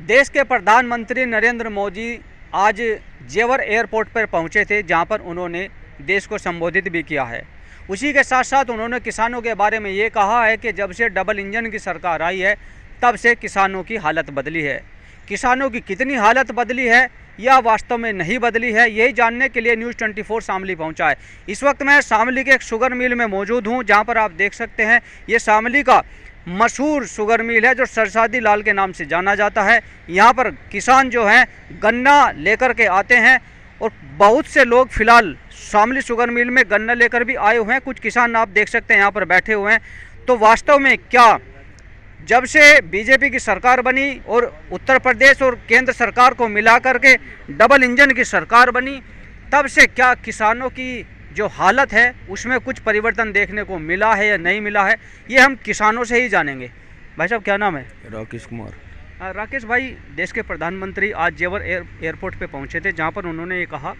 देश के प्रधानमंत्री नरेंद्र मोदी आज जेवर एयरपोर्ट पर पहुंचे थे, जहां पर उन्होंने देश को संबोधित भी किया है। उसी के साथ साथ उन्होंने किसानों के बारे में ये कहा है कि जब से डबल इंजन की सरकार आई है तब से किसानों की हालत बदली है। किसानों की कितनी हालत बदली है या वास्तव में नहीं बदली है, यही जानने के लिए न्यूज़ 24 शामली पहुंचा है। इस वक्त मैं शामली के एक शुगर मिल में मौजूद हूं, जहां पर आप देख सकते हैं ये शामली का मशहूर शुगर मिल है जो सरसादी लाल के नाम से जाना जाता है। यहाँ पर किसान जो हैं गन्ना लेकर के आते हैं और बहुत से लोग फिलहाल शामली शुगर मिल में गन्ना लेकर भी आए हुए हैं। कुछ किसान आप देख सकते हैं यहाँ पर बैठे हुए हैं। तो वास्तव में क्या जब से बीजेपी की सरकार बनी और उत्तर प्रदेश और केंद्र सरकार को मिला करके डबल इंजन की सरकार बनी, तब से क्या किसानों की जो हालत है उसमें कुछ परिवर्तन देखने को मिला है या नहीं मिला है, ये हम किसानों से ही जानेंगे। भाई साहब क्या नाम है? राकेश कुमार। राकेश भाई, देश के प्रधानमंत्री आज जेवर एयरपोर्ट पे पहुंचे थे, जहां पर उन्होंने ये कहा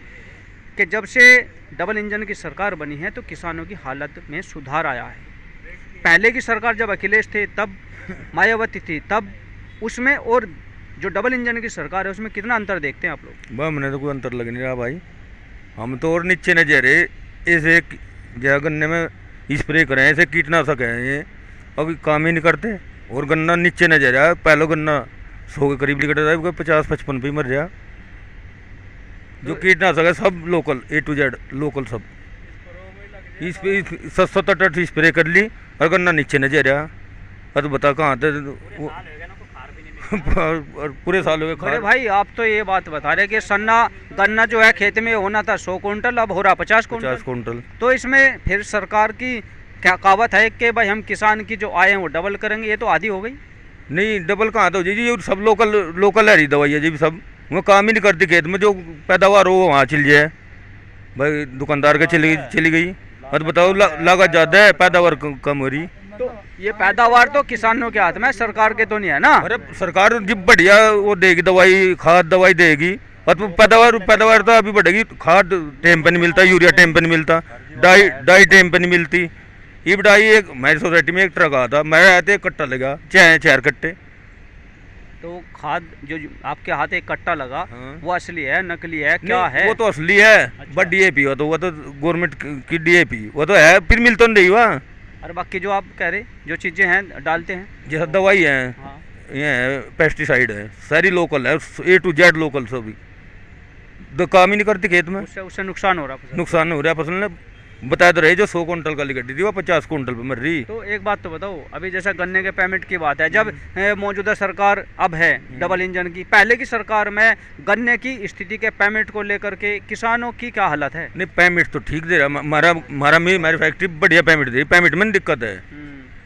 कि जब से डबल इंजन की सरकार बनी है तो किसानों की हालत में सुधार आया है। पहले की सरकार जब अखिलेश थे तब, मायावती थी तब, उसमें और जो डबल इंजन की सरकार है उसमें कितना अंतर देखते हैं आप लोग? हमने तो कोई अंतर लग नहीं रहा भाई। हम तो और नीचे न जा रहे, ऐसे गन्ने में स्प्रे करें, ऐसे कीटनाशक है ये, अभी काम ही नहीं करते और गन्ना नीचे न जा रहा है। पहले गन्ना 100 के करीब लिकट रहा है, 50-55 पे मर जाए। जो कीटनाशक है सब local, A to Z local, सब इस पे 7-8 स्प्रे कर ली और गन्ना नीचे न जा रहा। तो बता कहाँ थे और पूरे साल हो गए। अरे भाई, आप तो ये बात बता रहे कि सन्ना गन्ना जो है खेत में होना था 100 कुंटल, अब हो रहा 50 कुंटल। तो इसमें फिर सरकार की क्या कहावत है कि भाई हम किसान की जो आय है वो डबल करेंगे, ये तो आधी हो गई। नहीं, डबल कहाँ तो जी, सब लोकल है रही दवाई है जी, सब वो काम ही नहीं करती। खेत में जो पैदावार हो वहाँ चल जाए भाई, दुकानदार के चली गई। और बताओ लागत ज़्यादा है, पैदावार कम हो रही। तो ये पैदावार तो किसानों के हाथ में, सरकार के तो नहीं है ना। अरे सरकार जब बढ़िया वो देगी दवाई, खाद दवाई देगी और तो पैदावार तो अभी बढ़ेगी। खाद टाइम पे नहीं मिलता, यूरिया टाइम पे नहीं मिलता, डाई टाइम पे नहीं मिलती। ये डाई एक हमारी सोसाइटी में एक ट्रक आता था, मैं आया था, एक कट्टा लगा, 4 कट्टे। तो खाद जो आपके हाथ एक कट्टा लगा, हाँ। वो असली है नकली है क्या है? वो तो असली है। अच्छा। बट DAP हो तो वो तो गवर्नमेंट की DAP वो तो है, फिर मिल तो नहीं हुआ। और बाकी जो आप कह रहे जो चीज़ें हैं डालते हैं, जैसे दवाई है, हाँ। ये है पेस्टिसाइड है, सारी लोकल है, A to Z लोकल सभी। तो काम ही नहीं करती खेत में, उससे नुकसान हो रहा है। नुकसान हो रहा है। फसल ने बताया तो रहे, जो 100 कुंटल का लिकटी थी वो 50 कुंटल पे मर रही। तो एक बात तो बताओ, अभी जैसा गन्ने के पेमेंट की बात है, जब मौजूदा सरकार अब है डबल इंजन की, पहले की सरकार में गन्ने की स्थिति के पेमेंट को लेकर के किसानों की क्या हालत है? नहीं, पेमेंट तो ठीक दे रहा, हमारी फैक्ट्री बढ़िया पेमेंट दे रही, पेमेंट में दिक्कत है।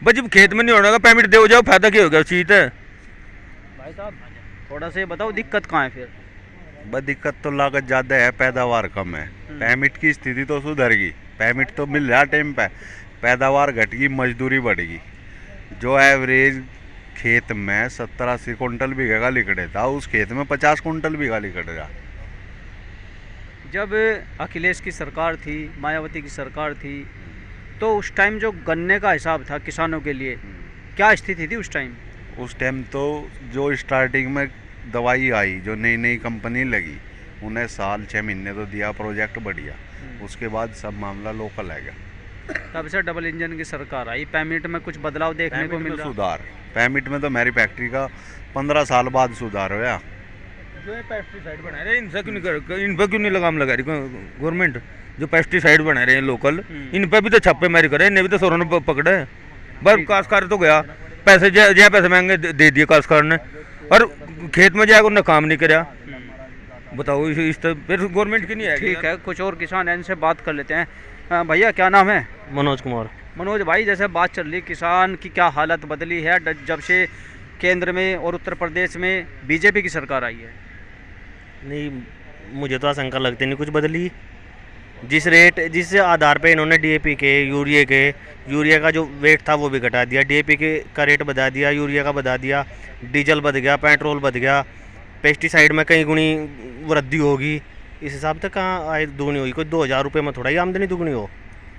बस जब खेत में नहीं होना, पेमेंट दे जाओ, फायदा क्या होगा उस चीज है। भाई साहब थोड़ा सा बताओ दिक्कत कहाँ है फिर? बस दिक्कत तो लागत ज़्यादा है, पैदावार कम है। पेमेंट की स्थिति तो सुधरेगी, पेमेंट तो मिल रहा टाइम पे, पैदावार घटेगी, मजदूरी बढ़ेगी। जो एवरेज खेत में 70-80 कुंटल बीघे का लिकड़े था, उस खेत में 50 कुंटल बीघा लिकड़ेगा। जब अखिलेश की सरकार थी, मायावती की सरकार थी, तो उस टाइम जो गन्ने का हिसाब था किसानों के लिए, क्या स्थिति थी उस टाइम? उस टाइम तो जो स्टार्टिंग में दवाई आई, जो नई कंपनी लगी, उन्हें साल 6 महीने तो दिया प्रोजेक्ट बढ़िया, उसके बाद सब मामला लोकल है गया। तब से डबल इंजन की सरकार आई, पेमेंट में कुछ बदलाव देखने को मिल रहा? सुधार पेमेंट में तो मेरी फैक्ट्री का 15 साल बाद सुधार हुआ। जो ये पेस्टिसाइड बना रहे हैं, इन पर क्यों नहीं लगाम लगा रही गवर्नमेंट? जो पेस्टिसाइड बना रहे हैं लोकल, इन पर भी तो छापेमारी करे, इन्हें भी तो सोरों ने पकड़े। बस काश्तकार तो गया, पैसे जहाँ पैसे महंगे दे दिए काश्तकार ने, और खेत में जाकर उन्हें काम नहीं कराया। बताओ इस फिर गवर्नमेंट की नहीं है। ठीक है, कुछ और किसान हैं, इनसे बात कर लेते हैं। भैया क्या नाम है? मनोज कुमार। मनोज भाई, जैसे बात चल रही किसान की क्या हालत बदली है जब से केंद्र में और उत्तर प्रदेश में बीजेपी की सरकार आई है? नहीं, मुझे तो आशंका लगती नहीं कुछ बदली। जिस आधार पे इन्होंने DAP के, यूरिया का जो वेट था वो भी घटा दिया, DAP का रेट बढ़ा दिया, यूरिया का बढ़ा दिया, डीजल बढ़ गया, पेट्रोल बढ़ गया, पेस्टिसाइड में कई गुनी वृद्धि होगी। इस हिसाब से कहाँ आय दुगनी होगी? कोई 2000 रुपये में थोड़ा ही आमदनी दुगनी हो।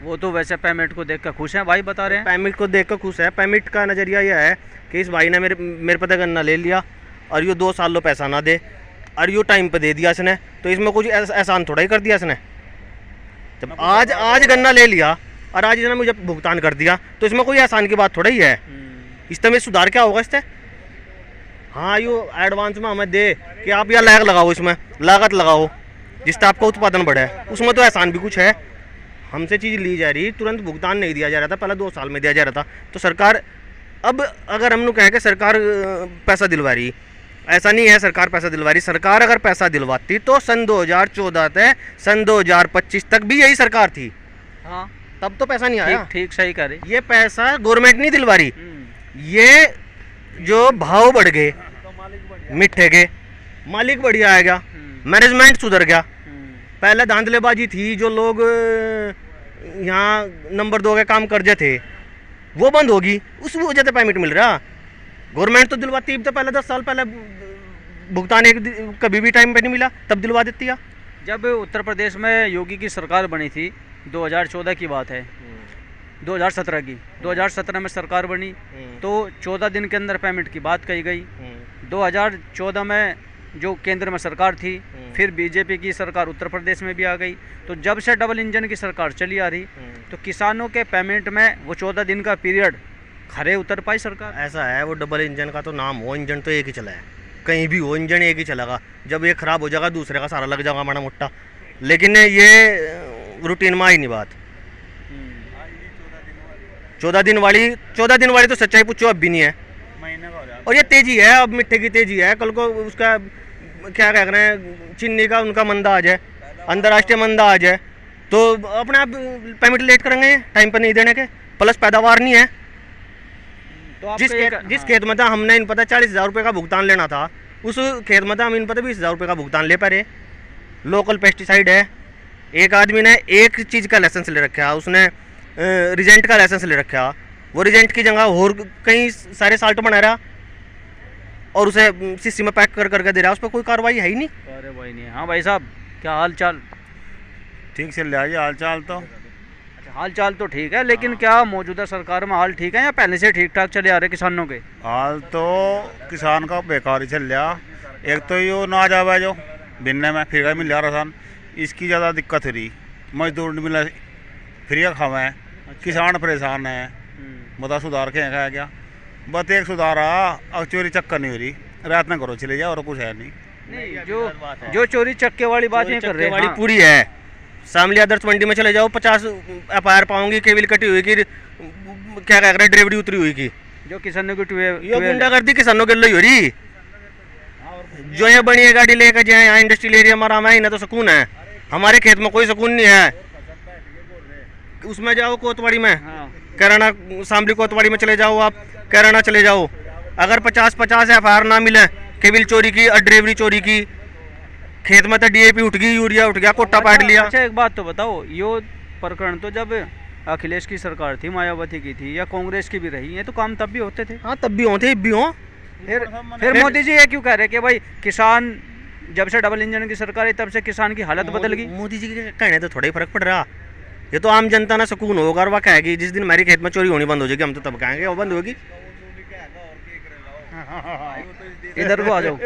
वो तो वैसे पेमेंट को देख कर खुश हैं भाई, बता रहे हैं। पेमेंट को देख कर खुश है। पेमेंट का नज़रिया यह है कि इस भाई ने मेरे पता गन्ना ले लिया और यो 2 साल लो पैसा ना दे और यो टाइम पे दे दिया इसने, तो इसमें कुछ एहसान थोड़ा ही कर दिया इसने। जब आज गन्ना ले लिया और आज इसने मुझे भुगतान कर दिया, तो इसमें कोई एहसान की बात थोड़ा ही है। इसमें सुधार क्या होगा इससे? हाँ, यो एडवांस में हमें दे कि आप यह लैग लगाओ, इसमें लागत लगाओ जिससे आपका उत्पादन बढ़े, उसमें तो एहसान भी कुछ है। हमसे चीज़ ली जा रही, तुरंत भुगतान नहीं दिया जा रहा था, पहले 2 साल में दिया जा रहा था। तो सरकार अब अगर हम लोग कहें कि सरकार पैसा दिलवा रही, ऐसा नहीं है सरकार पैसा दिलवा रही। सरकार अगर पैसा दिलवाती तो सन 2014 से सन 2025 तक भी यही सरकार थी। हाँ, तब तो पैसा नहीं आया। ठीक सही करे। ये पैसा गवर्नमेंट नहीं दिलवा रही, ये जो भाव बढ़ गए मिट्टे के, मालिक बढ़िया आ गया, मैनेजमेंट सुधर गया। पहले धांधलेबाजी थी, जो लोग यहाँ नंबर 2 के काम करते थे वो बंद होगी, उस वजह से पेमेंट मिल रहा। गवर्नमेंट तो दिलवाती, तो पहले 10 साल पहले भुगतान कभी भी टाइम पे नहीं मिला, तब दिलवा देती है। जब उत्तर प्रदेश में योगी की सरकार बनी थी, 2014 की बात है, 2017 की, 2017 में सरकार बनी तो 14 दिन के अंदर पेमेंट की बात कही गई। 2014 में जो केंद्र में सरकार थी, फिर बीजेपी की सरकार उत्तर प्रदेश में भी आ गई, तो जब से डबल इंजन की सरकार चली आ रही तो किसानों के पेमेंट में वो 14 दिन का पीरियड खरे उतर पाई सरकार। ऐसा है, वो डबल इंजन का तो नाम हो, इंजन तो एक ही चला है, कहीं भी हो इंजन एक ही चलेगा। जब एक ख़राब हो जाएगा दूसरे का सारा लग जाएगा माड़ा मोटा, लेकिन ये रूटीन में आई नहीं बात। 14 दिन वाली तो सच्चाई पूछो अब भी नहीं है। और ये तेजी है, अब मिट्टी की तेजी है, कल को उसका क्या कह रहे हैं, चीनी का उनका मंदा आ जाए, अंतर्राष्ट्रीय मंदा आ जाए, तो अपने आप पेमेंट लेट करेंगे टाइम पर नहीं देने के। प्लस पैदावार नहीं है। तो जिस खेत में था हमने इन पता 40,000 रुपये का भुगतान लेना था, उस खेत में था हम इन पता 20,000 रुपये का भुगतान ले पा रहे। लोकल पेस्टिसाइड है, एक आदमी ने एक चीज़ का लाइसेंस ले रखा, उसने रिजेंट का लाइसेंस ले रखा, वो रिजेंट की जगह और कहीं सारे साल्ट बना रहा और उसे शीशी में पैक कर करके दे रहा, उस पर कोई कार्रवाई है ही नहीं। कार्रवाई नहीं है। हाँ भाई साहब, क्या हाल चाल? ठीक चल रहा है हाल चाल तो। अच्छा, हाल चाल तो ठीक है, लेकिन क्या मौजूदा सरकार में हाल ठीक है या पहले से ठीक ठाक चले आ रहे किसानों के? हाल तो किसान का बेकार ही चल रहा। एक तो यो ना जावा जो बिन्ने में फिर मिल रहा था, इसकी ज़्यादा दिक्कत हो रही। मजदूर नहीं मिला, फ्री खावा है, किसान परेशान है। बता सुधार के है क्या? बस एक सुधार अब चोरी चक्कर नहीं हो रही, रात में घरों चले जाओ और कुछ है नहीं। जो चोरी चक्के वाली बात ये कर रहे हैं, हाँ। पूरी है। शामली आदर्श मंडी में चले जाओ, 50 FIR पाऊंगी, केबिल कटी हुई की, क्या कह रहे, ड्राइवरी उतरी हुई की, जो किसानों की गुंडागर्दी किसानों के लिए हो रही। जो ये बड़ी है गाड़ी लेकर जाए, यहाँ इंडस्ट्रियल एरिया हमारा में ना तो सुकून है, हमारे खेत में कोई सुकून नहीं है। उसमें जाओ कोतवाड़ी में, कैराना शामली कोतवाड़ी में चले जाओ, आप कैराना चले जाओ, अगर 50 FIR ना मिले, केबिल चोरी की और ड्राइवरी चोरी की, खेत में तो DAP उठ गई, यूरिया उठ गया, कोटा पाट लिया। अच्छा, एक बात तो बताओ, यो प्रकरण तो जब अखिलेश की सरकार थी, मायावती की थी या कांग्रेस की भी रही है, तो काम तब भी होते थे। हाँ, तब भी होते, अब भी हो। फिर मोदी जी ये क्यों कह रहे कि भाई किसान, जब से डबल इंजन की सरकार है तब से किसान की हालत बदल गई? मोदी जी के कहने तो थोड़ा ही फर्क पड़ रहा। ये तो आम जनता ना सुकून होगा और वह कहेगी जिस दिन हमारी खेत में चोरी होनी बंद हो जाएगी, हम तो तब कहेंगे वो बंद होगी। इधर को आ जाओ।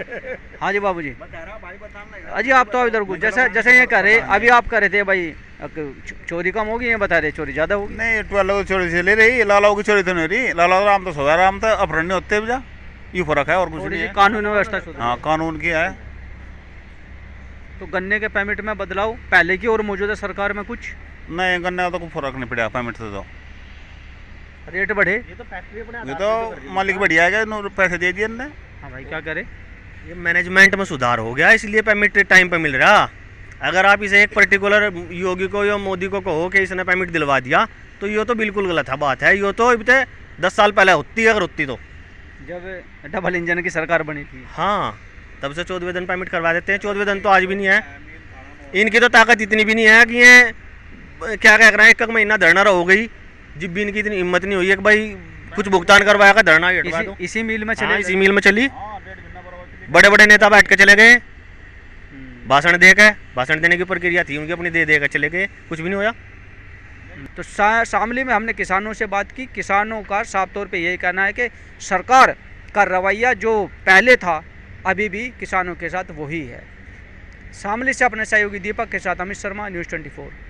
हाँ जी बाबू जी। अजी आप तो इधर को, जैसे ये कह रहे, अभी आप कह रहे थे भाई चोरी कम होगी, ये बता रहे चोरी ज्यादा होगी। नहीं, 12 चोरी से ले रही, लालाओ की चोरी तो नहीं रही। लाला राम तो सवा राम था, अपहरण नहीं होते बजा, ये फर्क है और कुछ नहीं है। कानून व्यवस्था, हाँ, कानून की है। तो गन्ने के पेमेंट में बदलाव पहले की और मौजूदा सरकार में कुछ नहीं, गन्ने का तो कोई फर्क नहीं पड़ा पेमेंट से, तो रेट बढ़े। ये तो मालिक बढ़िया है, पैसे दे दिए। हाँ भाई, क्या करे, ये मैनेजमेंट में सुधार हो गया, इसलिए पेमेंट टाइम पे मिल रहा। अगर आप इसे एक पर्टिकुलर योगी को या मोदी को कहो कि इसने पेमेंट दिलवा दिया, तो ये तो बिल्कुल गलत है बात है। ये तो अब 10 साल पहले होती, अगर होती तो जब डबल इंजन की सरकार बनी थी। हाँ, तब से 14वें दिन पेमेंट करवा देते हैं। 14वें दिन तो आज भी नहीं है। इनकी तो ताकत इतनी भी नहीं है कि ये क्या कह रहे हैं, 1 महीना धरना हो गई, जब भी इनकी इतनी हिम्मत नहीं हुई है कि भाई कुछ भुगतान करवाया का धरना हटवा दो। इसी मिल में चले। हाँ, इसी मिल में चली। बड़े बड़े नेता बैठ के चले गए, भाषण देने की प्रक्रिया थी उनकी, अपनी दे कर चले गए, कुछ भी नहीं होया। तो शामली में हमने किसानों से बात की। किसानों का साफ तौर पे यही कहना है कि सरकार का रवैया जो पहले था अभी भी किसानों के साथ वही है। शामली से अपने सहयोगी दीपक के साथ अमित शर्मा, न्यूज़ 24।